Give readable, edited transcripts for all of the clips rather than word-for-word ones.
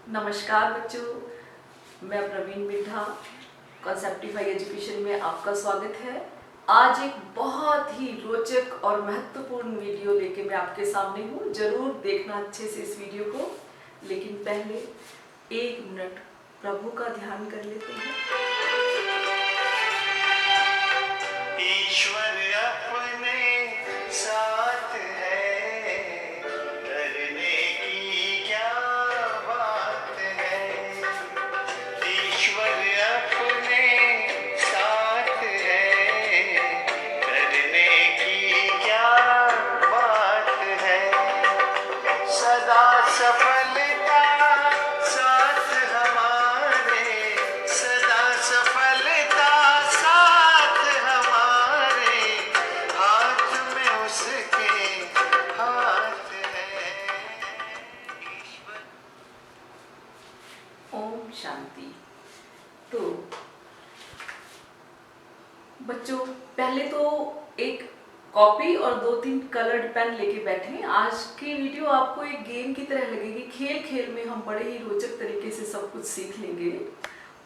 नमस्कार बच्चों, मैं प्रवीण मिठा कॉन्सेप्टिफाई एजुकेशन में आपका स्वागत है। आज एक बहुत ही रोचक और महत्वपूर्ण वीडियो लेके मैं आपके सामने हूँ। जरूर देखना अच्छे से इस वीडियो को, लेकिन पहले 1 मिनट प्रभु का ध्यान कर लेते हैं। ईश्वर अपने साथ है, डरने की क्या बात है। ईश्वर अपने साथ है, डरने की क्या बात है। सदा सफलता साथ हमारे, सदा सफलता साथ हमारे, हाथ में उसके हाथ है। ओम शांति। तो बच्चों, पहले तो एक कॉपी और 2-3 कलर्ड पेन लेके बैठे। आज की वीडियो आपको एक गेम की तरह लगेगी। खेल खेल में हम बड़े ही रोचक तरीके से सब कुछ सीख लेंगे।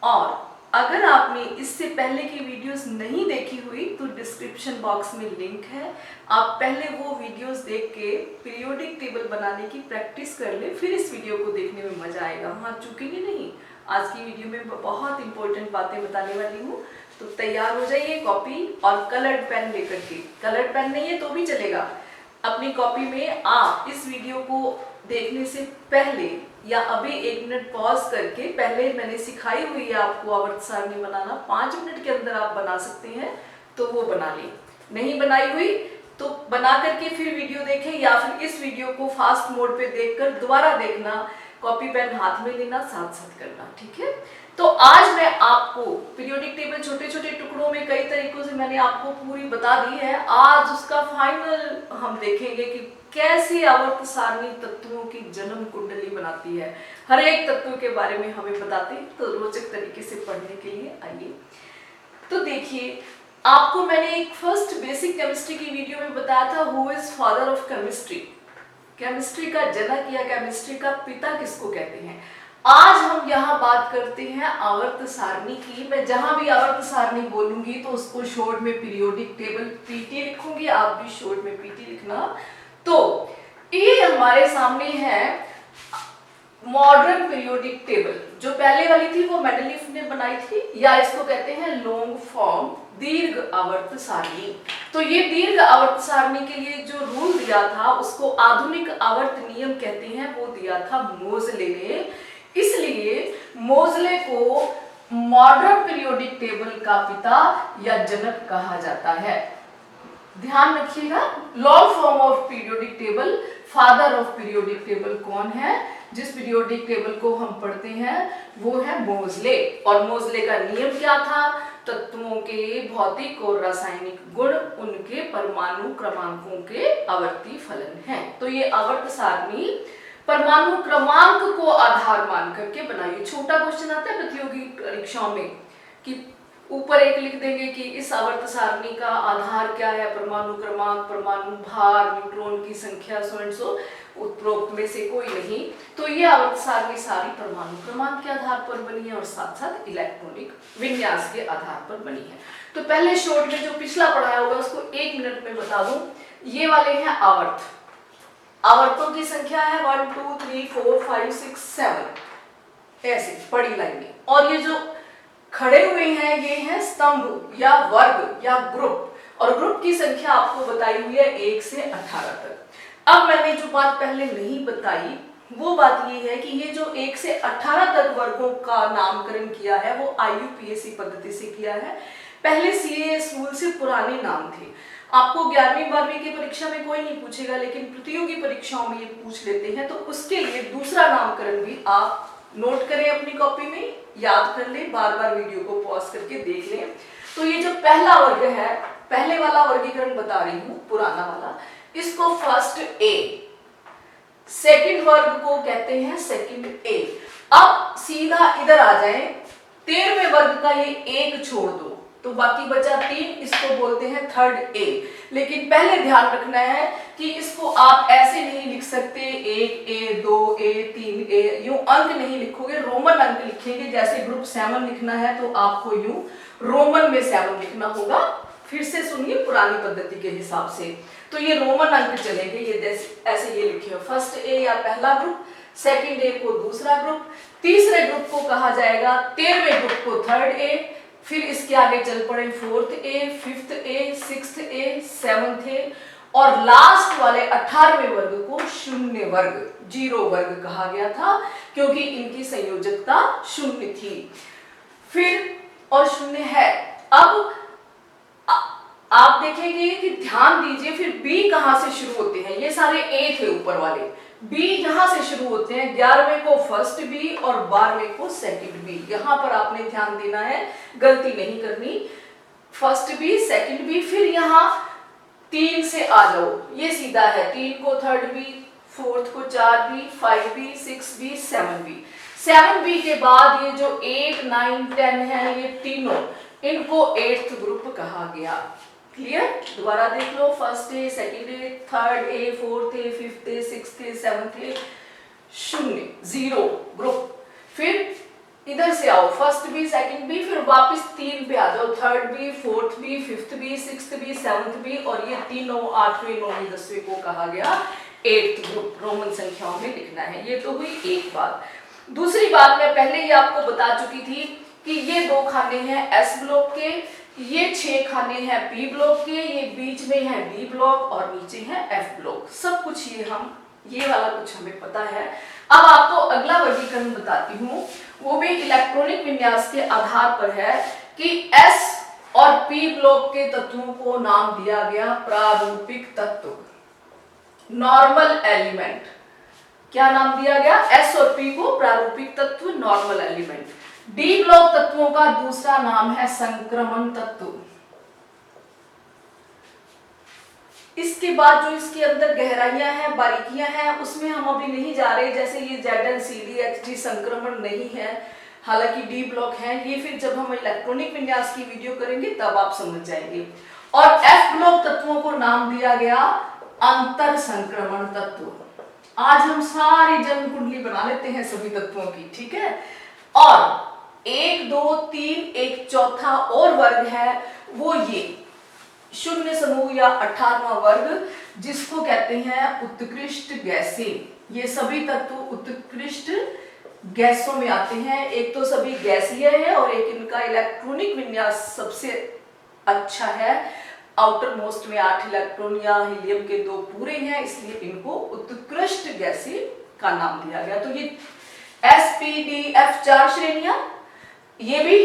और अगर आपने इससे पहले की वीडियोस नहीं देखी हुई तो डिस्क्रिप्शन बॉक्स में लिंक है, आप पहले वो वीडियोस देख के पीरियोडिक टेबल बनाने की प्रैक्टिस कर ले, फिर इस वीडियो को देखने में मजा आएगा। हाँ, चूकेंगे नहीं। आज की वीडियो में बहुत इंपॉर्टेंट बातें बताने वाली हूँ, तो तैयार हो जाइए कॉपी और कलर्ड पेन लेकर के। कलर्ड पेन नहीं है तो भी चलेगा। अपनी कॉपी में आप इस वीडियो को देखने से पहले या अभी 1 मिनट पॉज करके, पहले मैंने सिखाई हुई है आपको आवर्त सारणी बनाना, 5 मिनट के अंदर आप बना सकते हैं, तो वो बना लें। नहीं बनाई हुई तो बना करके फिर वीडियो देखें, या फिर इस वीडियो को फास्ट मोड पे देखकर दोबारा देखना, कॉपी पेन हाथ में लेना, साथ साथ करना, ठीक है। तो आज मैं आपको पीरियोडिक टेबल छोटे छोटे टुकड़ों में कई तरीकों से मैंने आपको पूरी बता दी है। आज उसका फाइनल हम देखेंगे कि कैसे आवर्त सारणी तत्वों की जन्म कुंडली बनाती है। हर एक तत्व के बारे में हमें बताते हैं, तो रोचक तरीके से पढ़ने के लिए आइए। तो देखिए, आपको मैंने एक फर्स्ट बेसिक केमिस्ट्री की वीडियो में बताया था, who is father of chemistry. Chemistry का जनक या केमिस्ट्री का पिता किसको कहते हैं। आज हम यहाँ बात करते हैं आवर्त सारणी की। मैं जहां भी आवर्त सारणी बोलूंगी तो उसको शॉर्ट में पीरियोडिक टेबल पीटी लिखूंगी, आप भी शॉर्ट में पीटी लिखना। तो ये हमारे सामने है मॉडर्न पीरियोडिक टेबल। जो पहले वाली थी वो मेंडलीफ ने बनाई थी, या इसको कहते हैं लॉन्ग फॉर्म दीर्घ आवर्त सारणी। तो ये दीर्घ आवर्त सारणी के लिए जो रूल दिया था उसको आधुनिक आवर्त नियम कहते हैं, वो दिया था मोजले ने। इसलिए मोजले को मॉडर्न पीरियोडिक टेबल का पिता या जनक कहा जाता है। ध्यान रखिएगा, long form of periodic table, father of periodic table कौन है। जिस पीरियोडिक टेबल को हम पढ़ते हैं वो है मोजले। और मोजले का नियम क्या था, तत्वों के भौतिक और रासायनिक गुण उनके परमाणु क्रमांकों के आवर्ती फलन है। तो ये आवर्त सारणी परमाणु क्रमांक को आधार मान करके बनाइए। छोटा क्वेश्चन आता है प्रतियोगी परीक्षाओं में कि ऊपर एक लिख देंगे कि इस आवर्त सारणी का आधार क्या है, परमाणु क्रमांक, परमाणु भार, न्यूट्रॉन की संख्या, सो एंड सो, उपरोक्त में से कोई नहीं। तो ये आवर्त सारणी सारी परमाणु क्रमांक के आधार पर बनी है और साथ साथ इलेक्ट्रॉनिक विन्यास के आधार पर बनी है। तो पहले शॉर्ट में जो पिछला पढ़ाया होगा उसको 1 मिनट में बता दूं। ये वाले हैं आवर्त। आवर्तों की संख्या है 1 2 3 4 5 6 7, ऐसे बड़ी लाइन में। और ये जो खड़े हुए हैं ये हैं स्तंभ या वर्ग या ग्रुप, और ग्रुप की संख्या आपको बताई हुई है 1 से 18 तक। अब मैंने जो बात पहले नहीं बताई वो बात ये है कि ये जो 1 से 18 तक वर्गों का नामकरण किया है वो IUPAC पद्धति से किया है। पहले CAS रूल से पुराने नाम थे। आपको 11वीं 12वीं की परीक्षा में कोई नहीं पूछेगा, लेकिन प्रतियोगी परीक्षाओं में ये पूछ लेते हैं, तो उसके लिए दूसरा नामकरण भी आप नोट करें अपनी कॉपी में, याद कर लें, बार बार वीडियो को पॉज करके देख लें। तो ये जो पहला वर्ग है, पहले वाला वर्गीकरण बता रही हूं, पुराना वाला, इसको फर्स्ट A, सेकंड वर्ग को कहते हैं सेकंड A। अब सीधा इधर आ जाए, 13वें वर्ग का ये 1 छोड़ दो, तो बाकी बचा 3, इसको बोलते हैं थर्ड ए। लेकिन पहले ध्यान रखना है कि इसको आप ऐसे नहीं लिख सकते 1A 2A 3A, यूं अंक नहीं लिखोगे, रोमन अंक लिखेंगे। जैसे ग्रुप 7 लिखना है तो आपको यूं रोमन में 7 लिखना होगा। फिर से सुनिए पुरानी पद्धति के हिसाब से, तो ये रोमन अंक चलेंगे। ये ऐसे ये लिखे हो, फर्स्ट ए या पहला ग्रुप, सेकंड ए को दूसरा ग्रुप, तीसरे ग्रुप को कहा जाएगा, 13वें ग्रुप को थर्ड ए, फिर इसके आगे चल पड़े fourth A, fifth A, sixth A, seventh ए, और लास्ट वाले 18वें वर्ग को शून्य वर्ग, जीरो वर्ग कहा गया था, क्योंकि इनकी संयोजकता शून्य थी। फिर और शून्य है। अब आप देखेंगे कि ध्यान दीजिए, फिर बी कहां से शुरू होते हैं, ये सारे ए थे ऊपर वाले, बी यहां से शुरू होते हैं, 11वें को फर्स्ट बी और 12वें को सेकंड बी। यहां पर आपने ध्यान देना है, गलती नहीं करनी। फर्स्ट बी, सेकंड बी, फिर यहां 3 से आ जाओ, ये सीधा है, 3 को थर्ड बी, फोर्थ को 4 B, 5 B, 6 B, 7 B. 7 B के बाद ये जो 8, 9, 10 है, ये तीनों, इनको 8th ग्रुप कहा गया। क्लियर? दोबारा देख लो, first A, second A, third A, fourth A, fifth A, sixth A, seventh A, शून्य, जीरो ग्रुप। फिर इधर से आओ, फर्स्ट बी, सेकंड बी, फिर वापस 3 पे आ जाओ, third B, fourth B, fifth B, sixth B, seventh B, और ये तीनों 8वें, 9वें, 10वें को कहा गया 8th ग्रुप। रोमन संख्याओं में लिखना है। ये तो हुई एक बात। दूसरी बात मैं पहले ही आपको बता चुकी थी कि ये 2 खाने हैं एस ब्लॉक के, ये 6 खाने हैं पी ब्लॉक के, ये बीच में है डी ब्लॉक और नीचे है एफ ब्लॉक। सब कुछ ये वाला कुछ हमें पता है। अब आपको अगला वर्गीकरण बताती हूँ, वो भी इलेक्ट्रॉनिक विन्यास के आधार पर है कि एस और पी ब्लॉक के तत्वों को नाम दिया गया प्रारूपिक तत्व, नॉर्मल एलिमेंट। क्या नाम दिया गया? एस और पी को प्रारूपिक तत्व, नॉर्मल एलिमेंट। डी ब्लॉक तत्वों का दूसरा नाम है संक्रमण तत्व। इसके बाद जो इसके अंदर गहराइयां हैं, बारीकियां हैं, उसमें हम अभी नहीं जा रहे। जैसे ये ZnCdHd संक्रमण नहीं है, हालांकि डी ब्लॉक है। ये फिर जब हम इलेक्ट्रॉनिक विन्यास की वीडियो करेंगे तब आप समझ जाएंगे। और एफ ब्लॉक तत्वों को नाम दिया गया अंतर संक्रमण तत्व। आज हम सारी जन्म कुंडली बना लेते हैं सभी तत्वों की, ठीक है। और 1, 2, 3 एक चौथा और वर्ग है, वो ये शून्य समूह या 18वां वर्ग, जिसको कहते हैं उत्कृष्ट गैसें। ये सभी तत्व उत्कृष्ट गैसों में आते हैं। एक तो सभी गैसीय है और एक इनका इलेक्ट्रॉनिक विन्यास सबसे अच्छा है। आउटर मोस्ट में 8 इलेक्ट्रॉन या हीलियम के 2 पूरे हैं, इसलिए इनको उत्कृष्ट गैसें का नाम दिया गया। तो ये SPDF 4 श्रेणियां, ये भी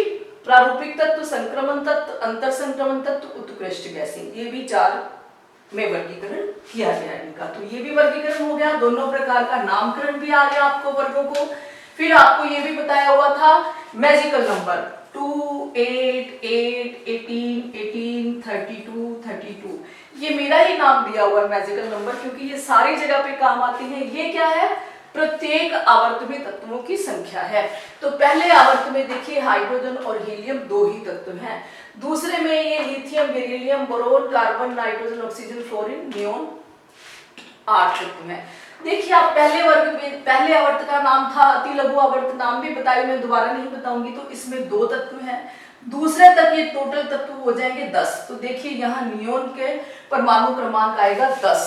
प्रारूपिक तत्व, संक्रमण तत्व, अंतर संक्रमण तत्व, उत्कृष्ट गैसें, ये भी 4 में वर्गीकरण किया गया इनका। तो ये भी वर्गीकरण हो गया, दोनों प्रकार का नामकरण भी आ गया आपको वर्गों को। फिर आपको ये भी बताया हुआ था मैजिकल नंबर 2, 8, 8, 18, 18, 32, 32। ये मेरा ही नाम दिया हुआ है मैजिकल नंबर, क्योंकि ये सारी जगह पे काम आते हैं। ये क्या है? प्रत्येक आवर्त में तत्वों की संख्या है। तो पहले आवर्त में देखिए हाइड्रोजन और हीलियम 2 ही तत्व हैं। दूसरे में ये lithium, beryllium, boron, carbon, nitrogen, oxygen, fluorine, neon 8 तत्व हैं। देखिए आप पहले वर्ग में पहले आवर्त का नाम था अति लघु आवर्त, नाम भी बताया, मैं दोबारा नहीं बताऊंगी। तो इसमें 2 तत्व हैं। दूसरे तक ये टोटल तत्व हो जाएंगे 10। तो देखिए यहाँ नियोन के परमाणु क्रमांक आएगा 10।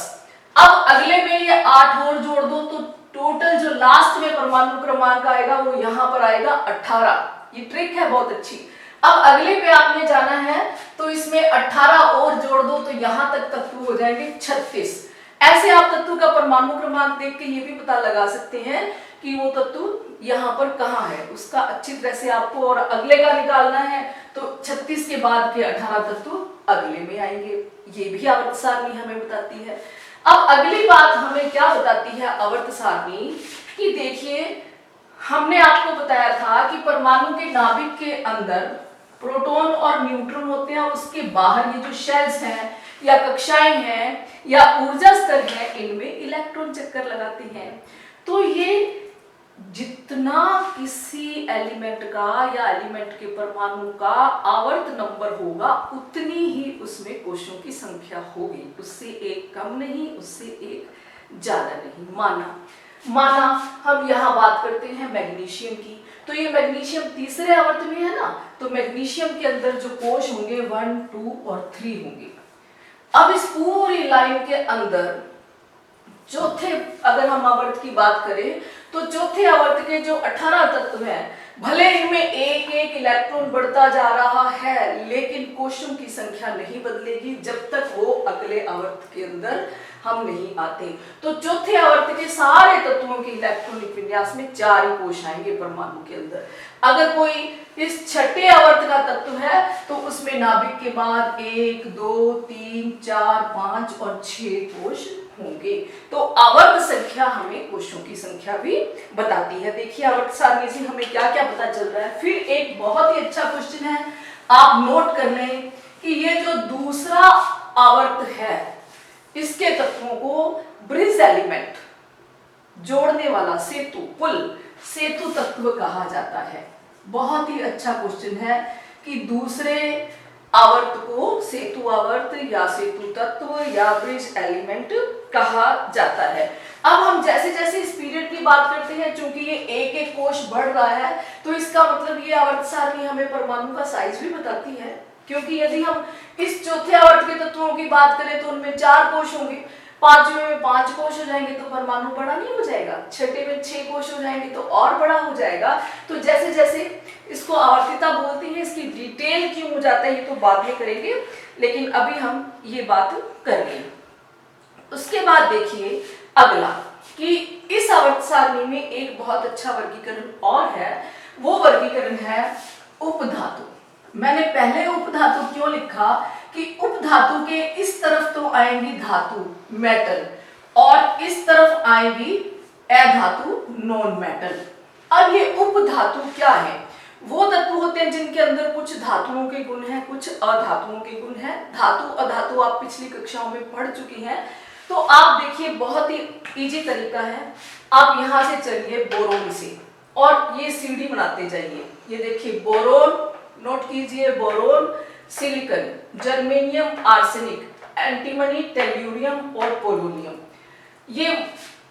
अब अगले में ये 8 और जोड़ दो, तो टोटल जो लास्ट में परमाणु क्रमांक आएगा वो यहाँ पर आएगा 18। ये ट्रिक है बहुत अच्छी। अब अगले पे आपने जाना है तो इसमें 18 और जोड़ दो, तो यहाँ तक तत्व हो जाएंगे 36। ऐसे आप तत्व का परमाणु क्रमांक देख के ये भी पता लगा सकते हैं कि वो तत्व यहाँ पर कहाँ है, उसका अच्छी तरह से आपको। और अगले का निकालना है तो 36 के बाद के 18 तत्व अगले में आएंगे। ये भी आवर्त सारणी हमें बताती है। अब अगली बात हमें क्या बताती है आवर्त सारणी कि देखिए हमने आपको बताया था कि परमाणु के नाभिक के अंदर प्रोटॉन और न्यूट्रॉन होते हैं, और उसके बाहर ये जो शेल्स हैं या कक्षाएं हैं या ऊर्जा स्तर है, इनमें इलेक्ट्रॉन चक्कर लगाते हैं। तो ये जितने जितना किसी एलिमेंट का या एलिमेंट के परमाणु का आवर्त नंबर होगा उतनी ही उसमें कोशों की संख्या होगी, उससे एक कम नहीं, उससे एक ज्यादा नहीं। माना हम यहाँ बात करते हैं मैग्नीशियम की, तो ये मैग्नीशियम तीसरे आवर्त में है ना, तो मैग्नीशियम के अंदर जो कोश होंगे 1, 2 और 3 होंगे। अब इस पूरी लाइन के अंदर चौथे, अगर हम आवर्त की बात करें तो चौथे आवर्त के जो 18 तत्व हैं, भले इनमें एक एक इलेक्ट्रॉन बढ़ता जा रहा है, लेकिन कोशों की संख्या नहीं बदलेगी जब तक वो अगले आवर्त के अंदर हम नहीं आते। तो चौथे आवर्त के सारे तत्वों के इलेक्ट्रॉनिक विन्यास में 4 ही कोश आएंगे परमाणु के अंदर। अगर कोई इस छठे आवर्त का तत्व है तो उसमें नाभिक के बाद 1, 2, 3, 4, 5 और 6 कोश होंगे। तो आवर्त संख्या हमें कोशों की संख्या भी बताती है। देखिए आवर्त सारणी से हमें क्या क्या पता चल रहा है। फिर एक बहुत ही अच्छा क्वेश्चन है, आप नोट कर लें कि ये जो दूसरा आवर्त है इसके तत्वों को ब्रिज एलिमेंट, जोड़ने वाला, सेतु, पुल, सेतु तत्व कहा जाता है। बहुत ही अच्छा क्वेश्चन है कि दूसरे आवर्त को सेतु आवर्त या सेतु तत्व या ब्रिज एलिमेंट कहा जाता है। अब हम जैसे जैसे इस पीरियड की बात करते हैं, चूंकि ये एक एक कोश बढ़ रहा है, तो इसका मतलब ये आवर्त सारणी हमें परमाणु का साइज भी बताती है, क्योंकि यदि हम इस चौथे आवर्त के तत्वों की बात करें तो उनमें 4 कोश होंगे, पांचवें में 5 कोश हो जाएंगे तो परमाणु बड़ा नहीं हो जाएगा, छठे में 6 कोश हो जाएंगे तो और बड़ा हो जाएगा। तो जैसे जैसे इसको आवर्तिता बोलते हैं, इसकी डिटेल क्यों हो जाता है ये तो बाद में करेंगे, लेकिन अभी हम ये बात कर लें। उसके बाद देखिए अगला कि इस आवर्त सारणी में एक बहुत अच्छा वर्गीकरण और है, वो वर्गीकरण है उपधातु। मैंने पहले उपधातु क्यों लिखा कि उपधातु के इस तरफ तो आएंगी धातु, मेटल, और इस तरफ आएगी अधातु, नॉन मेटल। अब ये उपधातु क्या है? वो तत्व होते हैं जिनके अंदर कुछ धातुओं के गुण हैं, कुछ अधातुओं के गुण हैं। धातु अधातु आप पिछली कक्षाओं में पढ़ चुकी हैं। तो आप देखिए बहुत ही इजी तरीका है, आप यहां से चलिए बोरोन से और ये सीढ़ी बनाते जाइए। ये देखिए बोरोन, नोट कीजिए boron, silicon, germanium, arsenic, antimony, tellurium और पोलोनियम। ये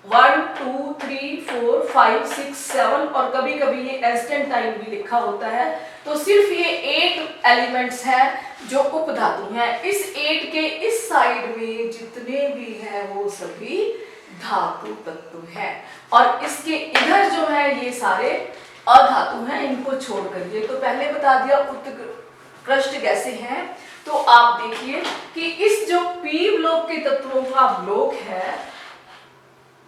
1, 2, 3, 4, 5, 6, 7 और कभी कभी ये एस्टेंटाइन भी लिखा होता है। तो सिर्फ ये 8 एलिमेंट्स हैं जो उपधातु हैं। इस 8 के इस साइड में जितने भी हैं वो सभी धातु तत्व हैं, और इसके इधर जो है ये सारे अधातु हैं, इनको छोड़कर। ये तो पहले बता दिया उत्कृष्ट कैसे हैं। तो आप देखिए कि इस जो पी ब्लॉक के तत्वों का ब्लॉक है,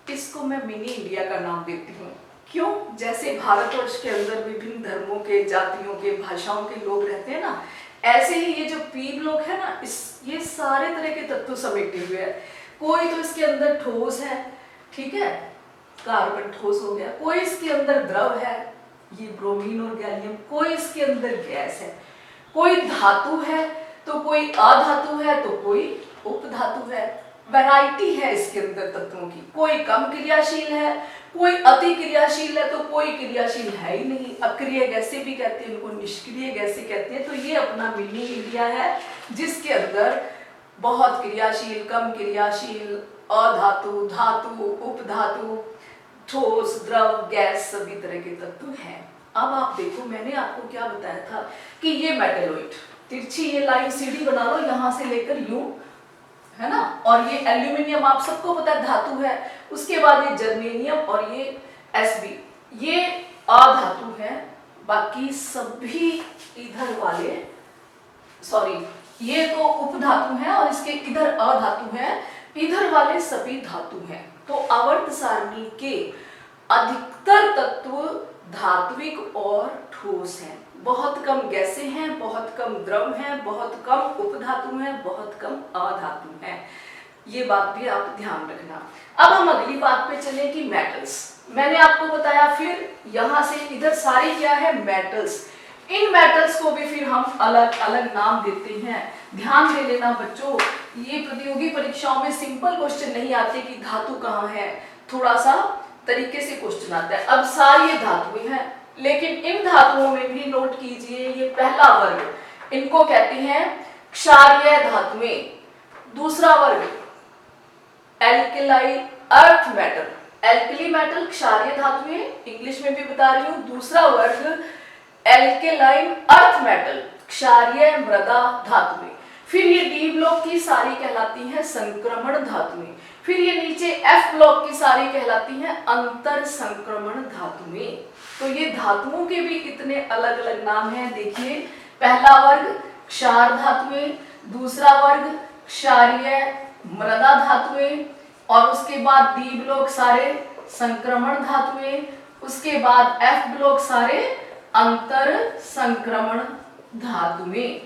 इसको मैं मिनी इंडिया का नाम देती हूँ। क्यों? जैसे भारतवर्ष के अंदर विभिन्न धर्मों के, जातियों के, भाषाओं के लोग रहते हैं ना, ऐसे ही ये जो पी ब्लॉक है ना, ये सारे तरह के तत्व समेटे हुए हैं। कोई तो इसके अंदर ठोस है, ठीक है, कार्बन ठोस हो गया, कोई इसके अंदर द्रव है, ये ब्रोमीन और गैलियम, कोई इसके अंदर गैस है, कोई धातु है तो कोई अधातु है तो कोई उपधातु है। वैरायटी है इसके अंदर तत्वों की, कोई कम क्रियाशील है, कोई अति क्रियाशील है, तो कोई क्रियाशील है ही नहीं। अक्रिय गैसें भी कहते हैं, उनको निष्क्रिय गैसें कहते हैं। तो ये अपना मिनी इंडिया है जिसके अंदर बहुत क्रियाशील, कम क्रियाशील, अधातु, धातु, उपधातु, ठोस, द्रव, गैस, सभी तरह के तत्व हैं। अब आप देखो, मैंने आपको क्या बताया था कि ये मेटलोइड, तिरछी ये लाइन सीढ़ी बना लो यहां से लेकर यूं, है ना, और ये एल्यूमिनियम आप सबको पता है धातु है। उसके बाद ये जर्मेनियम और ये Sb, ये अधातु है। बाकी सभी इधर वाले, सॉरी, ये तो उपधातु है और इसके इधर अधातु है, इधर वाले सभी धातु हैं। तो आवर्त सारणी के अधिकतर तत्व धात्विक और ठोस हैं। बहुत कम गैसें हैं, बहुत कम द्रव हैं, बहुत कम उपधातु हैं, बहुत कम अधातु हैं। ये बात भी आप ध्यान रखना। अब हम अगली बात पे चले कि मेटल्स। मैंने आपको बताया, फिर यहां से इधर सारी क्या है, मेटल्स। इन मेटल्स को भी फिर हम अलग अलग नाम देते हैं। ध्यान दे लेना बच्चों, ये प्रतियोगी परीक्षाओं में सिंपल क्वेश्चन नहीं आते कि धातु कहाँ है, थोड़ा सा तरीके से क्वेश्चन आता है। अब सारी धातुएं हैं, लेकिन इन धातुओं में भी नोट कीजिए ये पहला वर्ग, इनको कहते हैं क्षारीय धातुएं। दूसरा वर्ग alkali earth metal, alkali metal क्षारीय धातुएं, इंग्लिश में भी बता रही हूं। दूसरा वर्ग एल्केलाइन अर्थ मेटल क्षारीय मृदा धातुएं। फिर ये डी ब्लॉक की सारी कहलाती हैं संक्रमण धातुएं। फिर ये नीचे एफ ब्लॉक की सारी कहलाती हैं अंतर संक्रमण धातुएं। तो ये धातुओं के भी कितने अलग अलग नाम हैं देखिए। पहला वर्ग क्षार धातुएं, दूसरा वर्ग क्षारीय मृदा धातुएं, और उसके बाद डी ब्लॉक सारे संक्रमण धातुएं, उसके बाद एफ ब्लॉक सारे अंतर संक्रमण धातुएं।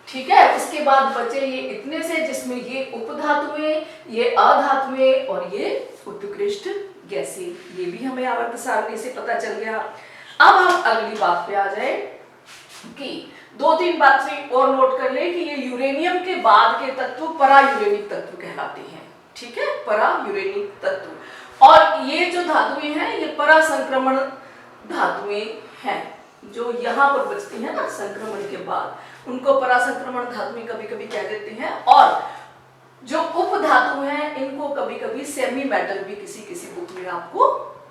ठीक है, उसके बाद बचे ये इतने से, जिसमें ये उपधातुएं, ये अधातुएं और ये उत्कृष्ट गैसें। ये भी हमें आवर्त सारणी से पता चल गया। अब हम अगली बात पे आ जाए कि 2-3 बातें और नोट कर ले कि ये यूरेनियम के बाद के तत्व परा यूरेनिक तत्व कहलाते हैं। ठीक है, परा यूरेनिक तत्व। और ये जो धातुएं हैं ये परा संक्रमण धातुएं हैं, जो यहाँ पर बचती हैं ना संक्रमण के बाद, उनको परा संक्रमण धातुएं कभी कभी कह देते हैं। और जो उप धातु हैं इनको कभी कभी सेमी मेटल भी किसी किसी बुक में आपको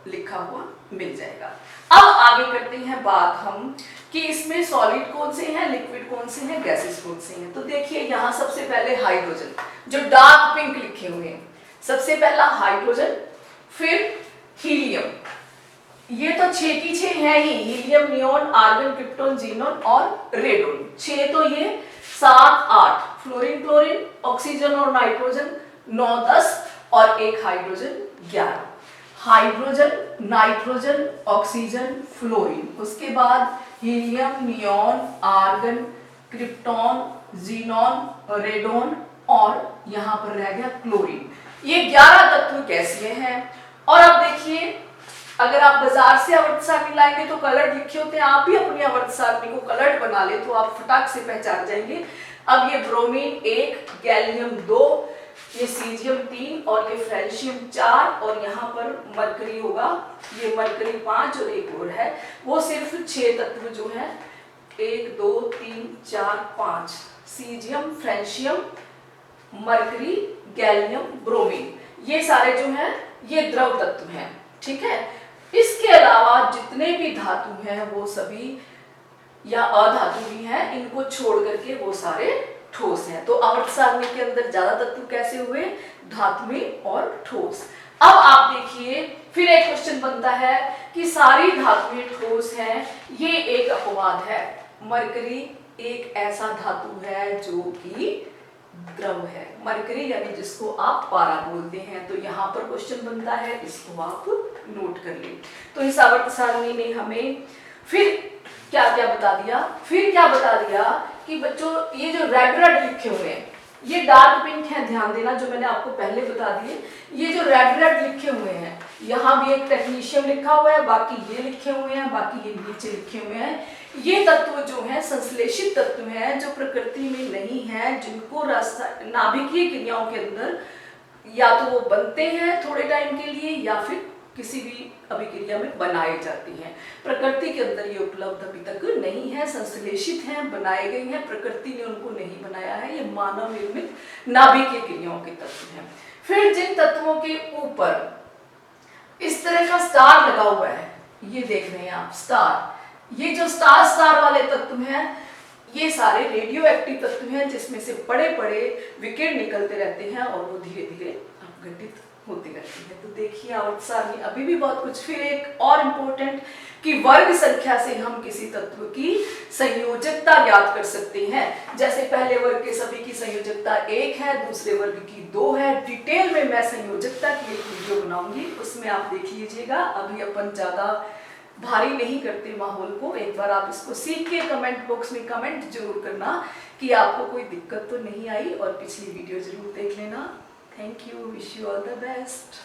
लिखा हुआ मिल जाएगा। अब आगे करते हैं बात हम कि इसमें सॉलिड कौन से हैं, लिक्विड कौन से हैं, गैसेस कौन से हैं। तो देखिए यहाँ सबसे पहले हाइड्रोजन, जो डार्क पिंक लिखे हुए हैं, सबसे पहला हाइड्रोजन, फिर हीलियम। ये तो 6 की 6 है ही, helium, neon, argon, krypton, xenon और रेडोन। 6 तो ये 7, 8, फ्लोरीन, क्लोरीन, ऑक्सीजन और नाइट्रोजन 9, 10 और एक hydrogen 11। Hydrogen, nitrogen, oxygen, fluorine, उसके बाद helium, neon, argon, krypton, xenon, radon और यहाँ पर रह गया क्लोरीन। ये 11 तत्व गैसीय हैं। और अब देखिए, अगर आप बाजार से आवर्त सारणी लाएंगे तो कलर्ड लिखे होते हैं, आप भी अपनी आवर्त सारणी को कलर्ड बना ले तो आप फटाक से पहचान जाएंगे। अब ये ब्रोमीन 1, गैलियम 2, ये सीजियम 3 और ये फ्रेंशियम 4 और यहाँ पर मरकरी होगा, ये मरकरी 5 और एक और है, वो सिर्फ 6 तत्व जो है 1, 2, 3, 4, 5, caesium, francium, mercury, gallium, bromine, ये सारे जो हैं ये द्रव तत्व हैं। ठीक है, इसके अलावा जितने भी धातु हैं वो सभी या अधातु भी हैं, इनको छोड़ करके वो सारे ठोस हैं। तो आवर्त सारणी के अंदर ज्यादा तत्व कैसे हुए, धातुएं और ठोस। अब आप देखिए फिर एक क्वेश्चन बनता है कि सारी धातुएं ठोस हैं, ये एक अपवाद है। मरकरी एक ऐसा धातु है जो कि द्रव है, मरकरी यानी जिसको आप पारा बोलते हैं। तो यहाँ पर क्वेश्चन बनता है, इसको आप नोट कर लें। तो इस आवर्त सारणी ने हमें फिर क्या क्या बता दिया, फिर क्या बता दिया कि बच्चों ये जो रेड रेड लिखे हुए हैं ये डार्क पिंक है, ध्यान देना, जो मैंने आपको पहले बता दिए। ये जो रेड रेड लिखे हुए हैं, यहाँ भी एक टेक्नीशियम लिखा हुआ है, बाकी ये लिखे हुए हैं, बाकी ये नीचे लिखे हुए हैं। ये तत्व जो है संश्लेषित तत्व हैं, जो प्रकृति में नहीं है, जिनको नाभिकीय क्रियाओं के अंदर या तो वो बनते हैं थोड़े टाइम के लिए या फिर किसी भी अभिक्रिया में बनाए जाती हैं। प्रकृति के अंदर ये उपलब्ध अभी तक नहीं है, संश्लेषित हैं, बनाए गए हैं, प्रकृति ने उनको नहीं बनाया है, ये मानव निर्मित नाभिकीय क्रियाओं के तत्व हैं। फिर जिन तत्वों के ऊपर इस तरह का स्टार लगा हुआ है, ये देख रहे हैं आप स्टार, ये जो स्टार स्टार वाले तत्व हैं ये सारे रेडियो एक्टिव तत्व हैं, जिसमें से बड़े बड़े विकिरण निकलते रहते हैं और वो धीरे धीरे अपघटित होते रहते हैं। तो देखिए आवर्त सारणी अभी भी बहुत कुछ। फिर एक और इम्पोर्टेंट कि वर्ग संख्या से हम किसी तत्व की संयोजकता ज्ञात कर सकते हैं। जैसे पहले वर्ग के सभी की संयोजकता 1 है, दूसरे वर्ग की 2 है। डिटेल में मैं संयोजकता की एक वीडियो बनाऊंगी, उसमें आप देख लीजिएगा। अभी अपन ज्यादा भारी नहीं करते माहौल को, एक बार आप इसको सीख के कमेंट बॉक्स में कमेंट जरूर करना कि आपको कोई दिक्कत तो नहीं आई, और पिछली वीडियो जरूर देख लेना। Thank you, wish you all the best.